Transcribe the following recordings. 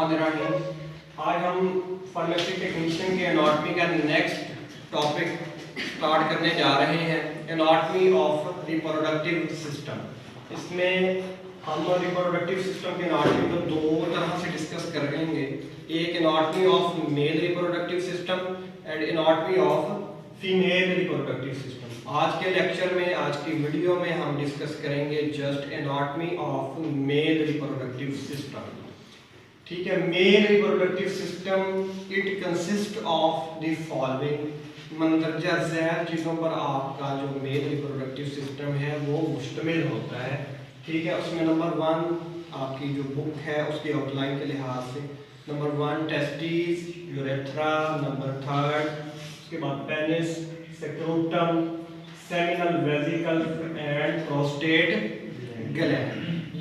बिस्मिल्लाहिर्रहमानिर्रहीम। आज हम फार्मेसी टेक्नीशियन के एनाटॉमी का नेक्स्ट टॉपिक स्टार्ट करने जा रहे हैं, एनाटॉमी ऑफ रिप्रोडक्टिव सिस्टम। इसमें हम रिप्रोडक्टिव सिस्टम के एनाटॉमी को दो तरह से डिस्कस करेंगे, एक anatomy of male reproductive system and anatomy of female reproductive system. आज के लेक्चर में, आज की वीडियो में हम डिस्कस करेंगे just anatomy of male reproductive system. ठीक है, male reproductive system it consist of the following. मंदरजा ज़ैल चीज़ों पर आपका जो मेल रिप्रोडक्टिव सिस्टम है वो मुश्तमिल होता है। ठीक है, उसमें नंबर 1 आपकी जो बुक है उसकी आउटलाइन के लिहाज से नंबर 1 टेस्टिस, यूरेथ्रा, नंबर 3 उसके बाद penis, scrotum, seminal vesicle and prostate gland.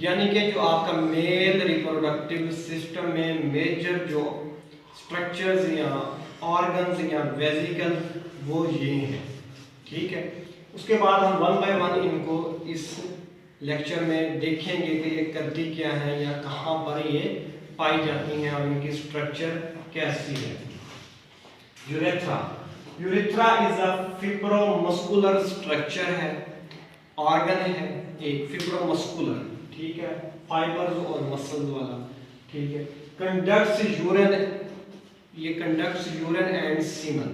यानी कि जो आपका मेल रिप्रोडक्टिव सिस्टम में मेजर जो स्ट्रक्चर्स या ऑर्गन्स या वेसिकल वो ये हैं। ठीक है, उसके बाद हम 1 बाय 1 इनको इस लेक्चर में देखेंगे कि ये करती क्या है या कहाँ पर ये पाई जाती हैं और इनकी स्ट्रक्चर कैसी है। Urethra, urethra is a fibromuscular structure है, ऑर्गन है एक फिब्रोमस्कुलर। ठीक है, फाइबर्स और मसल्स वाला। ठीक है, कंडक्ट्स यूरिन, ये कंडक्ट्स यूरिन एंड सीमन।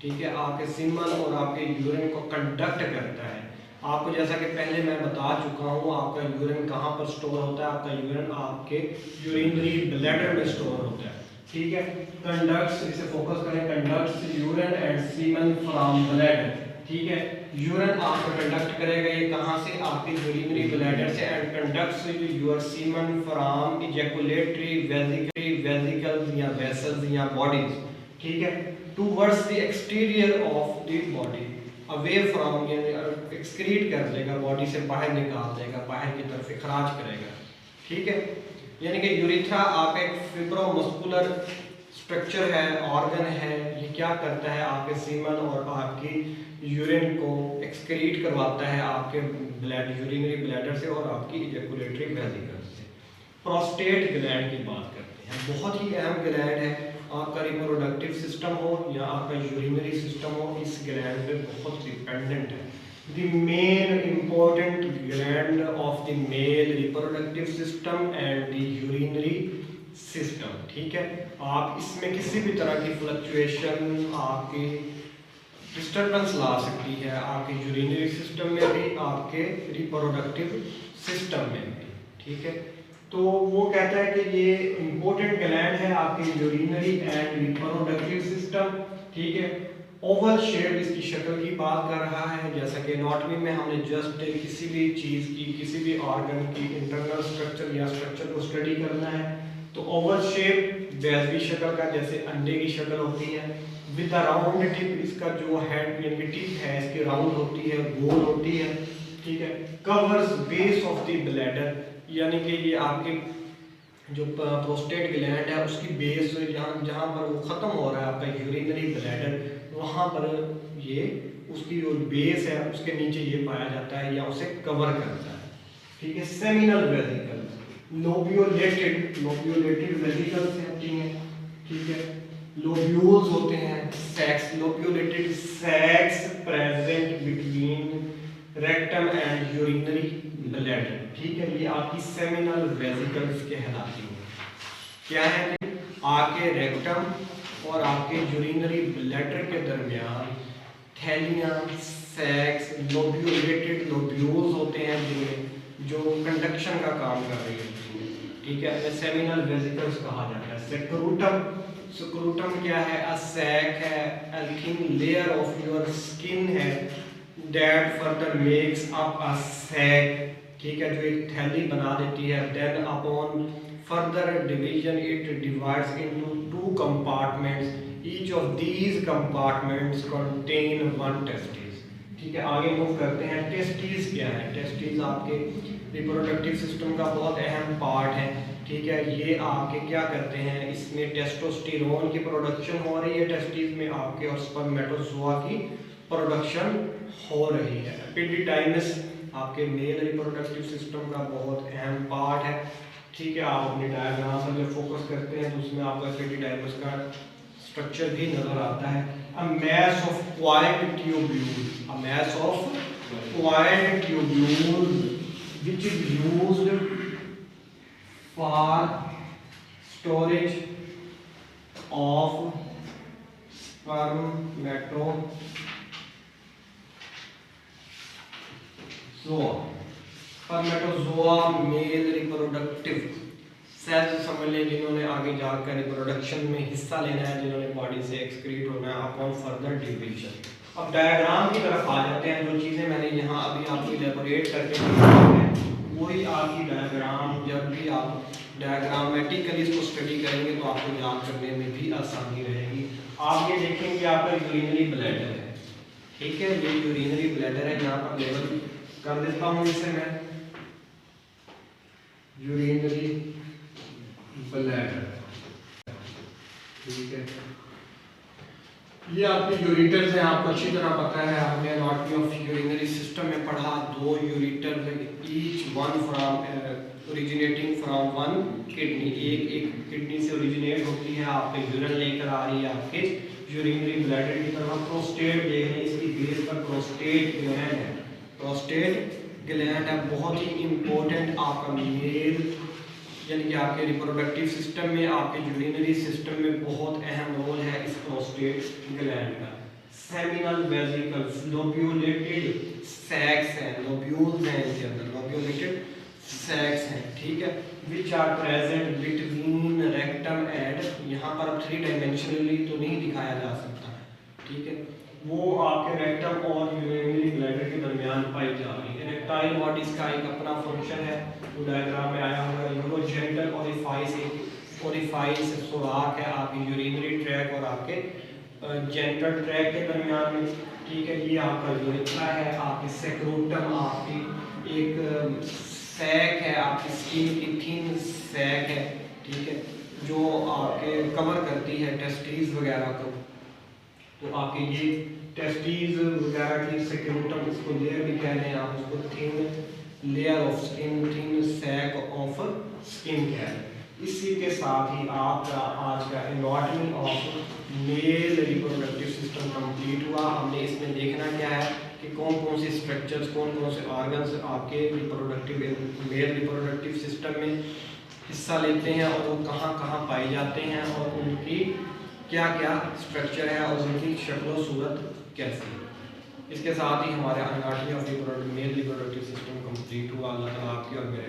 ठीक है, आपके सीमन और आपके यूरिन को कंडक्ट करता है। आपको जैसा कि पहले मैं बता चुका हूँ, आपका यूरिन कहाँ पर स्टोर होता है, आपका यूरिन आपके यूरिनरी ब्लैडर में स्टोर होता है। ठीक है, कंडक्ट्स, इसे फोकस करें, conducts urine and semen from bladder. ठीक है, यूरिन आपको कंडक्ट करेगा ये कहाँ से, आपके यूरिनरी ब्लैडर से, and conducts your semen from ejaculatory vesicles या वेसल्स या बॉडीज। ठीक है, towards the exterior of the body, away from, यानी एक्सक्रीट कर देगा, बॉडी से बाहर निकाल देगा, बाहर की तरफ इखराज करेगा। ठीक है, यानी कि यूरेथ्रा आप एक फिब्रोमस्कुलर स्ट्रक्चर है, ऑर्गन है। ये क्या करता है, आपके सीमन और आपकी यूरिन को एक्सक्रीट करवाता है आपके यूरिनरी ब्लैडर से और आपकी इजैकुलेटरी वेसिकल से। प्रोस्टेट ग्लैंड की बात करते हैं, बहुत ही अहम ग्लैंड है। आपका रिप्रोडक्टिव सिस्टम हो या आपका यूरिनरी सिस्टम हो, इस ग्लैंड पे बहुत डिपेंडेंट है। The main important gland of the mail reproductive system and the urinary system. ठीक है, आप इसमें किसी भी तरह की फ्लक्चुएशन, आपकी डिस्टर्बेंस ला सकती है, आपके यूरिनरी सिस्टम में भी, आपके रिप्रोडक्टिव सिस्टम में भी। ठीक है, तो वो कहता है कि ये इंपॉर्टेंट ग्लैंड है आपके यूरिनरी एंड रिप्रोडक्टिव सिस्टम। ठीक है, ओवल शेप इसकी शक्ल की बात कर रहा है। जैसा कि एनाटॉमी में हमने जस्ट किसी भी चीज़ की, किसी भी ऑर्गन की इंटरनल स्ट्रक्चर या स्ट्रक्चर को स्टडी करना है तो ओवल शेप बैजवी शक्ल का, जैसे अंडे की शक्ल होती है, विद अ राउंड टिप, इसका जो हेड यानी कि टिप है इसकी राउंड होती है, गोल होती है। ठीक है, covers base of the bladder, यानी कि ये आपके जो प्रोस्टेट ग्लैंड है उसकी बेस जहाँ पर वो ख़त्म हो रहा है आपका यूरिनरी ब्लैडर, वहाँ पर ये उसकी जो बेस है उसके नीचे ये पाया जाता है या उसे कवर करता है। ठीक है, सेमिनल वेसिकल, लोब्यूलेटेड वेसिकल्स होती हैं। ठीक है, लोब्यूल्स होते हैं, sacs, lobulated sacs present between rectum and urinary bladder. ठीक है, ये आपकी सेमिनल वेसिकल्स कहलाती हैं। क्या है, आपके रेक्टम और आपके यूरिनरी ब्लैडर के दरमियान थैलियां, सैक्स, लोब्यूलेटेड लोब्यूल्स होते हैं जिनमें जो कंडक्शन का काम कर रही होती है। ठीक है, इन्हें सेमिनल वेसिकल्स कहा जाता है। स्क्रूटम, स्क्रूटम क्या है, अ सैक है, a thin layer of your skin है that further makes up a sac. ठीक है, जो एक थैली बना देती है। Then upon further division it divides into 2 compartments, each of these compartments contain 1 testis. ठीक है, आगे मूव करते हैं। टेस्टिस क्या है, टेस्टिस आपके रिप्रोडक्टिव सिस्टम का बहुत अहम पार्ट है। ठीक है, ये आपके क्या करते हैं, इसमें टेस्टोस्टेरोन की प्रोडक्शन हो रही है टेस्टिस में आपके, और स्पर्मेटोजोआ की प्रोडक्शन हो रही है। एपिडिडाइमिस आपके मेल रिप्रोडक्टिव सिस्टम का बहुत अहम पार्ट है। ठीक है, आप अपने डायग्राम पर जब फोकस करते हैं तो उसमें आपको एफएटी का स्ट्रक्चर भी नजर आता है। A mass of coiled tubule, a mass of coiled tubule which is used for storage of spermatozoa। Spermatozoa male reproductive cells समझ लें, जिन्होंने आगे जाकर रिप्रोडक्शन में हिस्सा लेना है, जिन्होंने बॉडी से एक्सक्रीट होना है अपॉन फर्दर डिवीजन। अब डायग्राम की तरफ आ जाते हैं। जो चीज़ें मैंने यहाँ अभी आपको इलेबोरेट करके हैं वही आपकी डायग्राम, जब भी आप डायग्रामेटिकली इसको स्टडी करेंगे तो आपको याद करने में भी आसानी रहेगी। आप ये देखेंगे आपका यूरिनरी ब्लैडर है, ठीक है, ये यूरिनरी ब्लैडर है, यहाँ पर लेवल कर देता हूँ इसे मैं, यूरिनरी ब्लैडर, ठीक है। ये आपके यूरिटर्स हैं, आपको अच्छी तरह पता है, आपने एनाटॉमी ऑफ यूरिनरी सिस्टम में पढ़ा। 2 ureters, each one from originating from one kidney, एक किडनी से ओरिजिनेट होती है, आपके यूरिन लेकर आ रही है आपके यूरिनरी ब्लैडर की तरफ। प्रोस्टेट देख रहे हैं, इसकी बेस पर प्रोस्टेट ग्लैंड है, प्रोस्टेट ग्लैंड है, बहुत ही इंपॉर्टेंट आपका मेल यानी कि आपके रिप्रोडक्टिव सिस्टम में, आपके यूरिनरी सिस्टम में बहुत अहम रोल है इस प्रोस्टेट ग्लैंड का। सेमिनल वेसिकल्स, लोब्यूलेटेड सैक्स हैं, लोब्यूल्स हैं इसके अंदर, लोब्यूलेटेड सैक्स हैं, ठीक है, which are present between rectum and, यहाँ पर अब 3 डायमेंशनली तो नहीं दिखाया जा सकता, ठीक है, वो आपके रेक्टम और यूरिनरी ब्लैडर के दरमियान पाई जा रही है। इरेक्टाइल बॉडीज का एक अपना फंक्शन है, वो डायग्राम में आया हुआ है। यूरोजेनिटल ओरिफाइस, एक ओरिफाइस सुराख है आपकी यूरिनरी ट्रैक और आपके जेनिटल ट्रैक के दरमियान में, ठीक है। ये आपका यूरेथ्रा है, आपकी सेक्रोटम, आपकी एक सैक है, आपकी स्किन की थिन सैक है, ठीक है, जो आपके कवर करती है टेस्टिस वगैरह को। तो आपके ये टेस्टिस वगैरह की सेक्रोटम, इसको लेयर भी कह रहे हैं आप, उसको thin layer of skin, thin sac of skin कह रहे हैं। इसी के साथ ही आपका आज का anatomy of male reproductive system complete हुआ। हमने इसमें देखना क्या है कि कौन कौन से स्ट्रक्चर्स, कौन कौन से ऑर्गन्स आपके मेल रिप्रोडक्टिव सिस्टम में हिस्सा लेते हैं और वो कहाँ कहाँ पाए जाते हैं और उनकी क्या क्या स्ट्रक्चर है और उनकी शक्ल सूरत कैसी है। इसके साथ ही हमारे anatomy of male reproductive system complete हुआ। अल्लाह ताला आपकी और मेरे